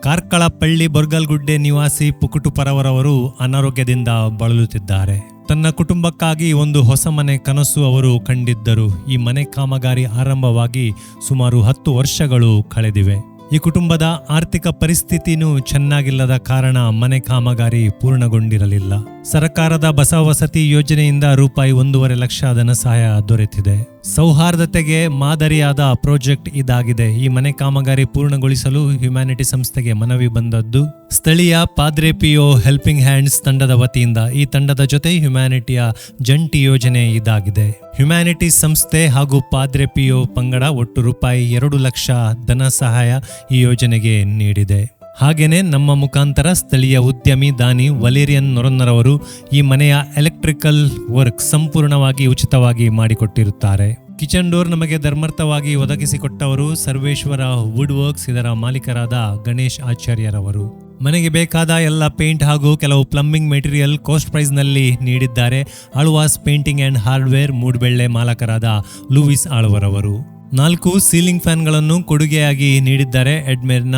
ಕಾರ್ಕಳಪಳ್ಳಿ ಬೊರ್ಗಲ್ಗುಡ್ಡೆ ನಿವಾಸಿ ಪುಕುಟು ಪರವರವರು ಅನಾರೋಗ್ಯದಿಂದ ಬಳಲುತ್ತಿದ್ದಾರೆ. ತನ್ನ ಕುಟುಂಬಕ್ಕಾಗಿ ಒಂದು ಹೊಸ ಮನೆ ಕನಸು ಅವರು ಕಂಡಿದ್ದರು. ಈ ಮನೆ ಕಾಮಗಾರಿ ಆರಂಭವಾಗಿ ಸುಮಾರು 10 ವರ್ಷಗಳು ಕಳೆದಿವೆ. ಈ ಕುಟುಂಬದ ಆರ್ಥಿಕ ಪರಿಸ್ಥಿತಿನೂ ಚೆನ್ನಾಗಿಲ್ಲದ ಕಾರಣ ಮನೆ ಕಾಮಗಾರಿ ಪೂರ್ಣಗೊಂಡಿರಲಿಲ್ಲ. ಸರ್ಕಾರದ ಬಸವಸತಿ ಯೋಜನೆಯಿಂದ ರೂಪಾಯಿ 1.5 ಲಕ್ಷ ಧನ ಸಹಾಯ ದೊರೆತಿದೆ. ಸೌಹಾರ್ದತೆಗೆ ಮಾದರಿಯಾದ ಪ್ರಾಜೆಕ್ಟ್ ಇದಾಗಿದೆ. ಈ ಮನೆ ಕಾಮಗಾರಿ ಪೂರ್ಣಗೊಳಿಸಲು ಹ್ಯುಮ್ಯಾನಿಟಿ ಸಂಸ್ಥೆಗೆ ಮನವಿ ಬಂದದ್ದು ಸ್ಥಳೀಯ ಪಾದ್ರೆ ಪಿಒ ಹೆಲ್ಪಿಂಗ್ ಹ್ಯಾಂಡ್ಸ್ ತಂಡದ ವತಿಯಿಂದ. ಈ ತಂಡದ ಜೊತೆ ಹ್ಯುಮ್ಯಾನಿಟಿಯ ಜಂಟಿ ಯೋಜನೆ ಇದಾಗಿದೆ. ಹ್ಯುಮ್ಯಾನಿಟಿ ಸಂಸ್ಥೆ ಹಾಗೂ ಪಾದ್ರೆ ಪಿಒ ಪಂಗಡ ಒಟ್ಟು ರೂಪಾಯಿ 2 ಲಕ್ಷ ಧನ ಸಹಾಯ ಈ ಯೋಜನೆಗೆ ನೀಡಿದೆ. ಹಾಗೇನೆ ನಮ್ಮ ಮುಖಾಂತರ ಸ್ಥಳೀಯ ಉದ್ಯಮಿ ದಾನಿ ವಲೇರಿಯನ್ ನೊರನ್ನರವರು ಈ ಮನೆಯ ಎಲೆಕ್ಟ್ರಿಕಲ್ ವರ್ಕ್ ಸಂಪೂರ್ಣವಾಗಿ ಉಚಿತವಾಗಿ ಮಾಡಿಕೊಟ್ಟಿರುತ್ತಾರೆ. ಕಿಚನ್ ಡೋರ್ ನಮಗೆ ಧರ್ಮಾರ್ಥವಾಗಿ ಒದಗಿಸಿಕೊಟ್ಟವರು ಸರ್ವೇಶ್ವರ ವುಡ್ ವರ್ಕ್ಸ್, ಇದರ ಮಾಲೀಕರಾದ ಗಣೇಶ್ ಆಚಾರ್ಯರವರು. ಮನೆಗೆ ಬೇಕಾದ ಎಲ್ಲ ಪೇಂಟ್ ಹಾಗೂ ಕೆಲವು ಪ್ಲಂಬಿಂಗ್ ಮೆಟೀರಿಯಲ್ ಕಾಸ್ಟ್ ಪ್ರೈಸ್ ನಲ್ಲಿ ನೀಡಿದ್ದಾರೆ. Alva's painting and hardware Moodubelle ಮಾಲಕರಾದ ಲೂಯಿಸ್ ಆಳ್ವರವರು. 4 ಸೀಲಿಂಗ್ ಫ್ಯಾನ್ಗಳನ್ನು ಕೊಡುಗೆಯಾಗಿ ನೀಡಿದ್ದಾರೆ ಎಡ್ಮೇರ್ನ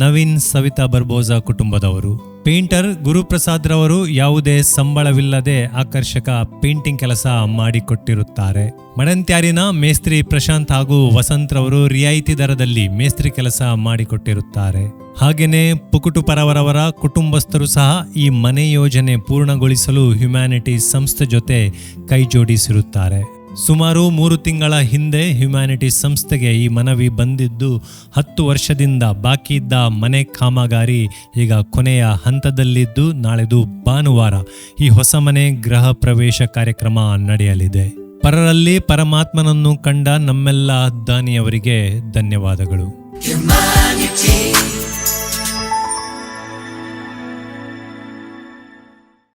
ನವೀನ್ ಸವಿತಾ ಬರ್ಬೋಜಾ ಕುಟುಂಬದವರು. ಪೇಂಟರ್ ಗುರುಪ್ರಸಾದ್ ರವರು ಯಾವುದೇ ಸಂಬಳವಿಲ್ಲದೆ ಆಕರ್ಷಕ ಪೇಂಟಿಂಗ್ ಕೆಲಸ ಮಾಡಿಕೊಟ್ಟಿರುತ್ತಾರೆ. ಮಡಂತ್ಯಾರಿನ ಮೇಸ್ತ್ರಿ ಪ್ರಶಾಂತ್ ಹಾಗೂ ವಸಂತ್ ರವರು ರಿಯಾಯಿತಿ ದರದಲ್ಲಿ ಮೇಸ್ತ್ರಿ ಕೆಲಸ ಮಾಡಿಕೊಟ್ಟಿರುತ್ತಾರೆ. ಹಾಗೆಯೇ ಪುಕುಟು ಪರವರವರ ಕುಟುಂಬಸ್ಥರು ಸಹ ಈ ಮನೆ ಯೋಜನೆ ಪೂರ್ಣಗೊಳಿಸಲು ಹ್ಯುಮ್ಯಾನಿಟಿ ಸಂಸ್ಥೆ ಜೊತೆ ಕೈ ಜೋಡಿಸಿರುತ್ತಾರೆ. ಸುಮಾರು 3 ತಿಂಗಳ ಹಿಂದೆ ಹ್ಯುಮ್ಯಾನಿಟಿ ಸಂಸ್ಥೆಗೆ ಈ ಮನವಿ ಬಂದಿದ್ದು 10 ವರ್ಷದಿಂದ ಬಾಕಿ ಇದ್ದ ಮನೆ ಕಾಮಗಾರಿ ಈಗ ಕೊನೆಯ ಹಂತದಲ್ಲಿದ್ದು ನಾಳೆದು ಭಾನುವಾರ ಈ ಹೊಸ ಮನೆ ಗೃಹ ಪ್ರವೇಶ ಕಾರ್ಯಕ್ರಮ ನಡೆಯಲಿದೆ. ಪರರಲ್ಲಿ ಪರಮಾತ್ಮನನ್ನು ಕಂಡ ನಮ್ಮೆಲ್ಲ ದಾನಿಯವರಿಗೆ ಧನ್ಯವಾದಗಳು.